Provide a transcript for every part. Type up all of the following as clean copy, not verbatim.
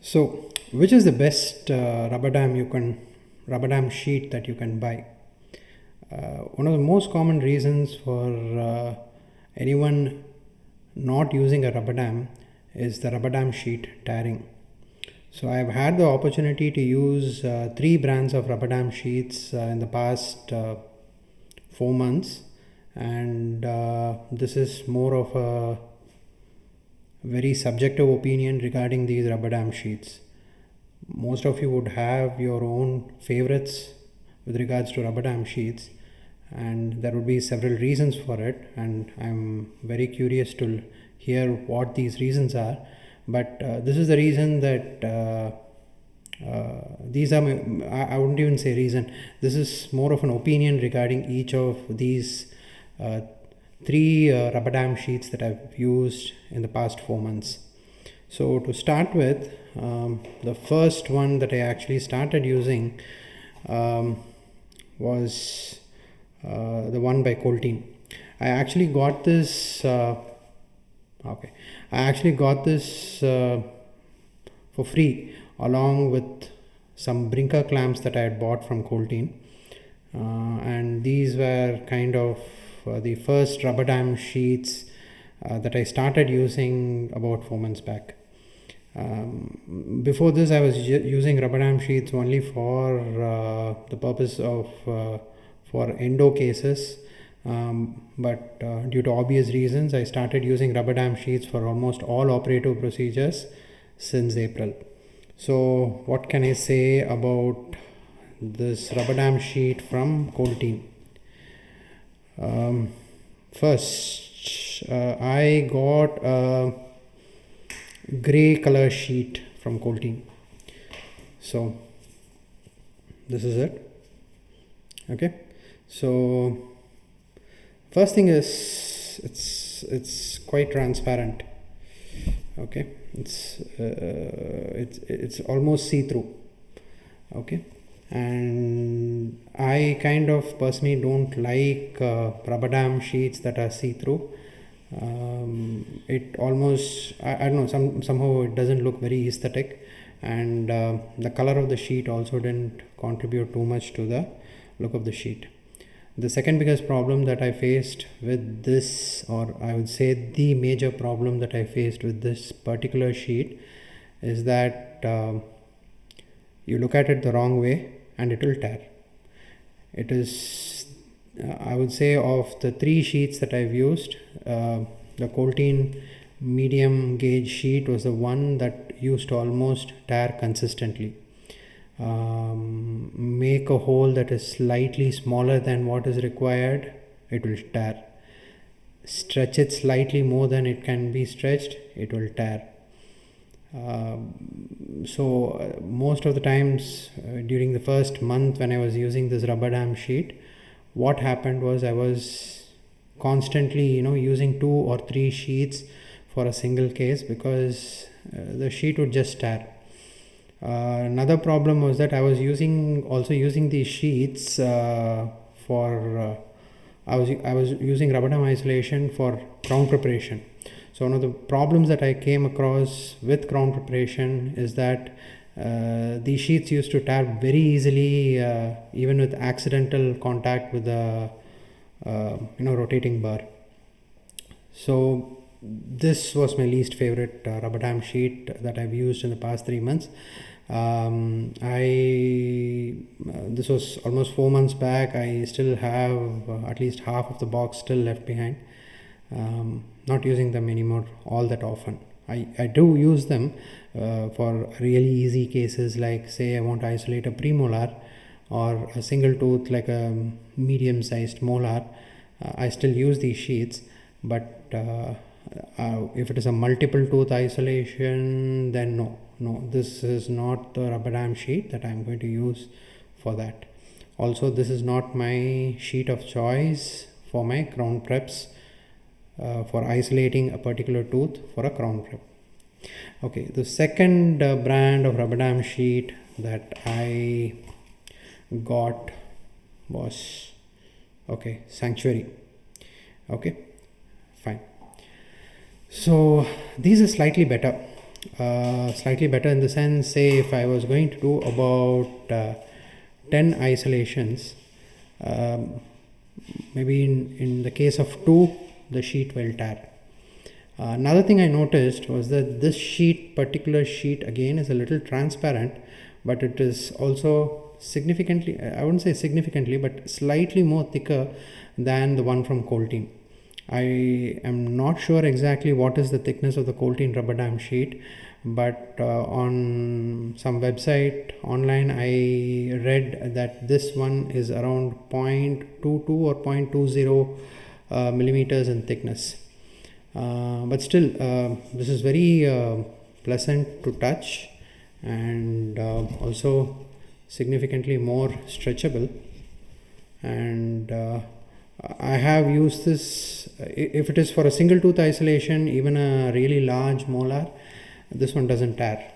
So, which is the best rubber dam sheet that you can buy? One of the most common reasons for anyone not using a rubber dam is the rubber dam sheet tearing. So, I've had the opportunity to use three brands of rubber dam sheets in the past 4 months, and this is more of a very subjective opinion regarding these rubber dam sheets. Most of you would have your own favorites with regards to rubber dam sheets, and there would be several reasons for it, and I'm very curious to hear what these reasons are. But this is the reason that these are I wouldn't even say reason. This is more of an opinion regarding each of these three rubber dam sheets that I've used in the past 4 months. So to start with, the first one that I actually started using was the one by Coltene. I actually got this. I actually got this for free along with some Brinker clamps that I had bought from Coltene, and these were kind of the first rubber dam sheets that I started using about 4 months back. Before this, I was using rubber dam sheets only for the purpose of for endo cases, but due to obvious reasons, I started using rubber dam sheets for almost all operative procedures since April. So what can I say about this rubber dam sheet from Coltene? First, I got a gray color sheet from Coltene. So this is it. Okay, so first thing is it's quite transparent. Okay, it's almost see-through. Okay, and I kind of personally don't like rubber dam sheets that are see-through. It almost I don't know, somehow it doesn't look very aesthetic, and the color of the sheet also didn't contribute too much to the look of the sheet. The second biggest problem that I faced with this, or I would say the major problem that I faced with this particular sheet, is that you look at it the wrong way and it will tear. It is, I would say, of the three sheets that I've used, the Coltene medium gauge sheet was the one that used to almost tear consistently. Make a hole that is slightly smaller than what is required, it will tear. Stretch it slightly more than it can be stretched, it will tear. So most of the times during the first month when I was using this rubber dam sheet, what happened was I was constantly using 2 or 3 sheets for a single case because the sheet would just tear. Another problem was that I was also using these sheets for I was using rubber dam isolation for crown preparation. So one of the problems that I came across with crown preparation is that these sheets used to tear very easily, even with accidental contact with the rotating bar. So this was my least favorite rubber dam sheet that I've used in the past 3 months. This was almost 4 months back. I still have at least half of the box still left behind. Not using them anymore all that often. I do use them for really easy cases, like say I want to isolate a premolar or a single tooth like a medium sized molar. I still use these sheets, but if it is a multiple tooth isolation, then no, this is not the rubber dam sheet that I'm going to use for that. Also, this is not my sheet of choice for my crown preps, for isolating a particular tooth for a crown prep. Okay, the second brand of rubber dam sheet that I got was Sanctuary. Okay, fine. So these are slightly better. Slightly better in the sense, say if I was going to do about 10 isolations, maybe in the case of 2, the sheet will tear. Another thing I noticed was that this particular sheet again is a little transparent, but it is also significantly, I wouldn't say significantly, but slightly more thicker than the one from Coltene. I am not sure exactly what is the thickness of the Coltene rubber dam sheet, but on some website online I read that this one is around 0.22 or 0.20 millimeters in thickness. But still, this is very pleasant to touch, and also significantly more stretchable. And I have used this, if it is for a single tooth isolation, even a really large molar, this one doesn't tear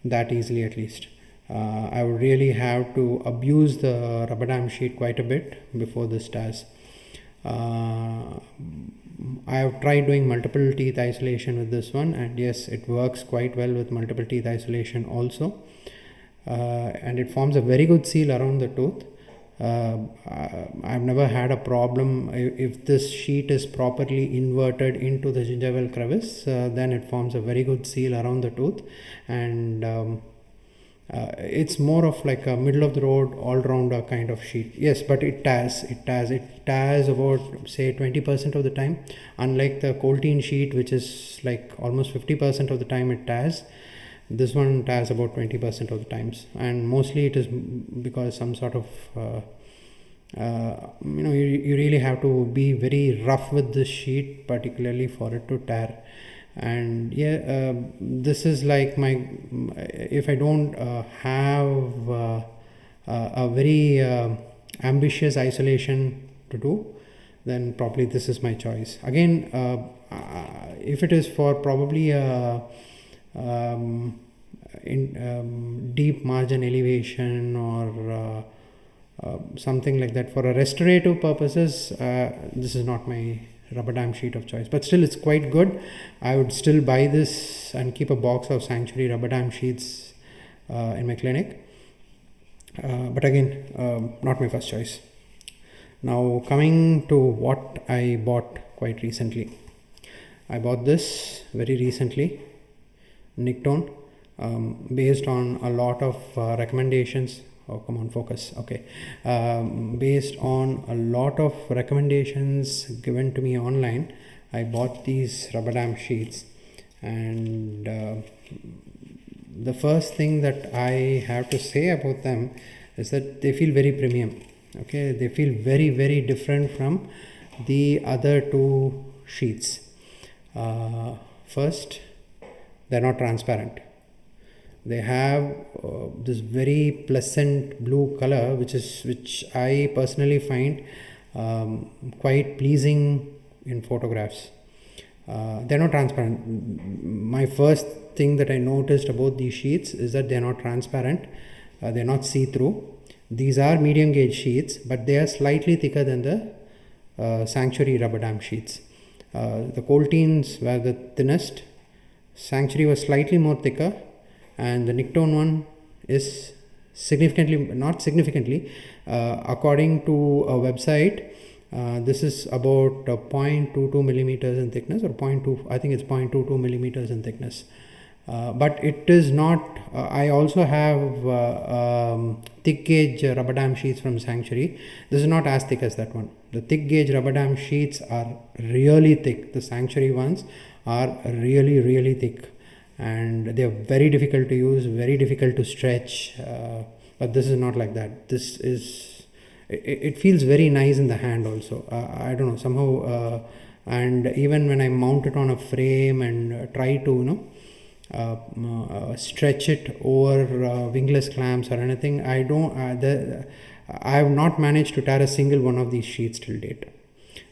that easily, at least. I would really have to abuse the rubber dam sheet quite a bit before this tears. I have tried doing multiple teeth isolation with this one, and yes, it works quite well with multiple teeth isolation also, and it forms a very good seal around the tooth. I've never had a problem. If this sheet is properly inverted into the gingival crevice, then it forms a very good seal around the tooth, and it's more of like a middle of the road all-rounder kind of sheet. Yes, but it tears about, say, 20% of the time, unlike the Coltene sheet, which is like almost 50% of the time it tears. This one tears about 20% of the times, and mostly it is because some sort of you really have to be very rough with this sheet, particularly for it to tear. And yeah, this is like my, if I don't have a very ambitious isolation to do, then probably this is my choice. Again, if it is for probably a deep margin elevation or something like that, for a restorative purposes, this is not my rubber dam sheet of choice, but still it's quite good. I would still buy this and keep a box of Sanctuary rubber dam sheets in my clinic, but again, not my first choice. Now coming to what I bought quite recently. I bought this very recently, Nictone, based on a lot of recommendations. Oh, come on, focus. Okay. Based on a lot of recommendations given to me online, I bought these rubber dam sheets, and the first thing that I have to say about them is that they feel very premium. Okay, they feel very, very different from the other two sheets. First, they're not transparent. They have this very pleasant blue color, which I personally find quite pleasing in photographs. They're not transparent. My first thing that I noticed about these sheets is that they're not transparent. They're not see-through. These are medium gauge sheets, but they are slightly thicker than the Sanctuary rubber dam sheets. The Coltenes were the thinnest. Sanctuary was slightly more thicker, and the Nictone one is not significantly, according to a website, this is about 0.22 millimeters in thickness, or 0.2, I think it's 0.22 millimeters in thickness. But it is not, I also have thick gauge rubber dam sheets from Sanctuary. This is not as thick as that one. The thick gauge rubber dam sheets are really thick. The Sanctuary ones are really, really thick, and they are very difficult to use, very difficult to stretch, but this is not like that. This is, it feels very nice in the hand also. I don't know, somehow, and even when I mount it on a frame and try to stretch it over wingless clamps or anything, I have not managed to tear a single one of these sheets till date.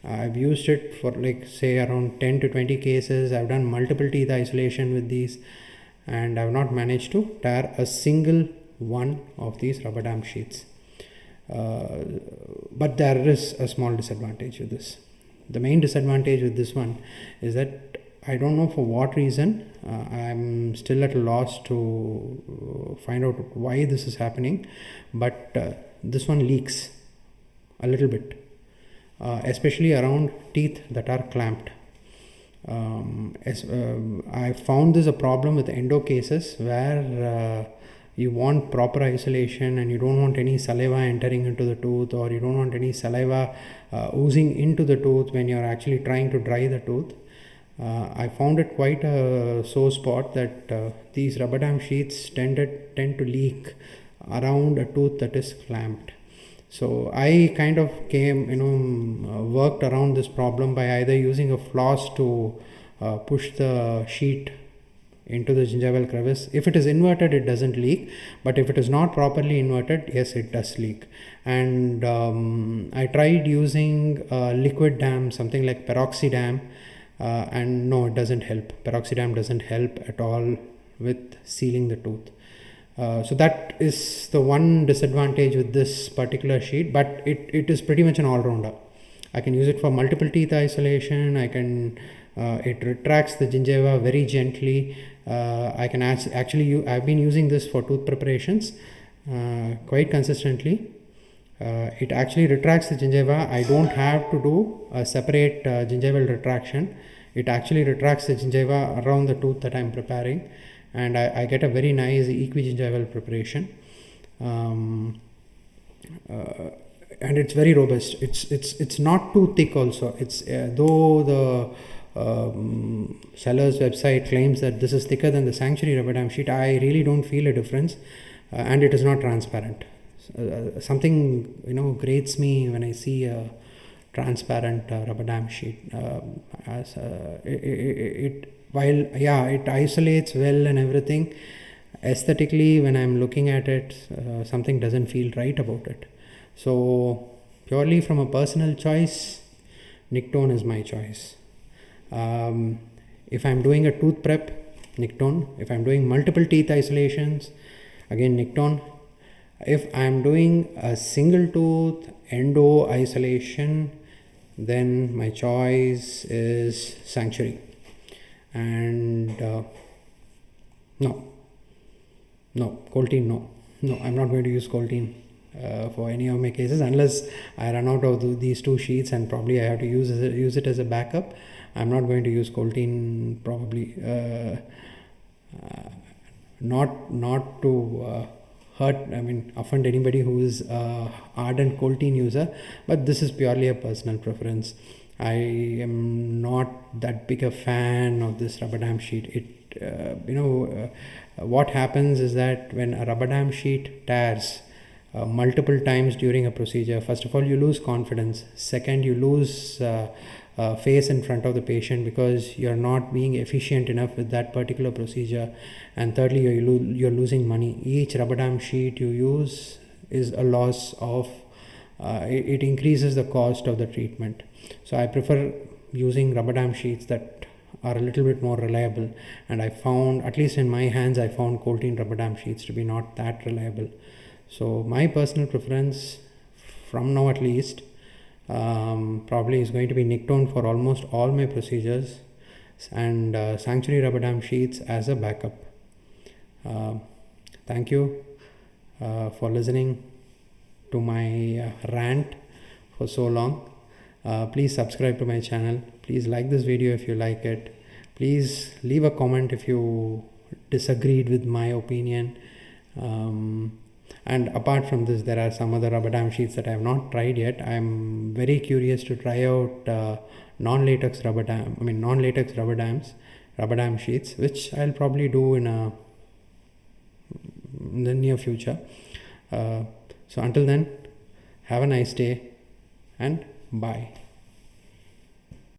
I've used it for like say around 10 to 20 cases. I've done multiple teeth isolation with these, and I've not managed to tear a single one of these rubber dam sheets. But there is a small disadvantage with this. The main disadvantage with this one is that I don't know for what reason. I'm still at a loss to find out why this is happening, but this one leaks a little bit, especially around teeth that are clamped. I found this a problem with endo cases where you want proper isolation and you don't want any saliva entering into the tooth, or you don't want any saliva oozing into the tooth when you're actually trying to dry the tooth. I found it quite a sore spot that these rubber dam sheets tend to leak around a tooth that is clamped. So I kind of worked around this problem by either using a floss to push the sheet into the gingival crevice. If it is inverted, it doesn't leak, but if it is not properly inverted, yes, it does leak. And I tried using liquid dam, something like peroxidam, and no, it doesn't help. Peroxidam doesn't help at all with sealing the tooth. So that is the one disadvantage with this particular sheet, but it is pretty much an all-rounder. I can use it for multiple teeth isolation. It retracts the gingiva very gently. I can I've been using this for tooth preparations quite consistently. It actually retracts the gingiva. I don't have to do a separate gingival retraction. It actually retracts the gingiva around the tooth that I'm preparing, and I get a very nice equigingival preparation. And it's very robust. It's not too thick also. It's though the seller's website claims that this is thicker than the Sanctuary rubber dam sheet, I really don't feel a difference, and it is not transparent. Something grates me when I see a transparent rubber dam sheet. While it isolates well and everything, aesthetically when I'm looking at it, something doesn't feel right about it. So purely from a personal choice, Nictone is my choice. If I'm doing a tooth prep, Nictone. If I'm doing multiple teeth isolations, again Nictone. If I'm doing a single tooth endo isolation, then my choice is Sanctuary. And no, Coltene, no, I'm not going to use Coltene for any of my cases unless I run out of these two sheets, and probably I have to use it as a backup. I'm not going to use Coltene, probably not to offend anybody who is ardent Coltene user, but this is purely a personal preference. I am not that big a fan of this rubber dam sheet. What happens is that when a rubber dam sheet tears multiple times during a procedure, first of all, you lose confidence. Second, you lose face in front of the patient because you're not being efficient enough with that particular procedure. And thirdly, you're losing money. Each rubber dam sheet you use is a loss of it increases the cost of the treatment. So I prefer using rubber dam sheets that are a little bit more reliable, and I found, at least in my hands, I found Coltene rubber dam sheets to be not that reliable. So my personal preference from now at least probably is going to be Nictone for almost all my procedures, and Sanctuary rubber dam sheets as a backup. Thank you for listening to my rant for so long. Please subscribe to my channel. Please like this video if you like it. Please leave a comment if you disagreed with my opinion. And apart from this, there are some other rubber dam sheets that I have not tried yet. I'm very curious to try out non-latex rubber dams, rubber dam sheets, which I'll probably do in the near future. So until then, have a nice day and bye.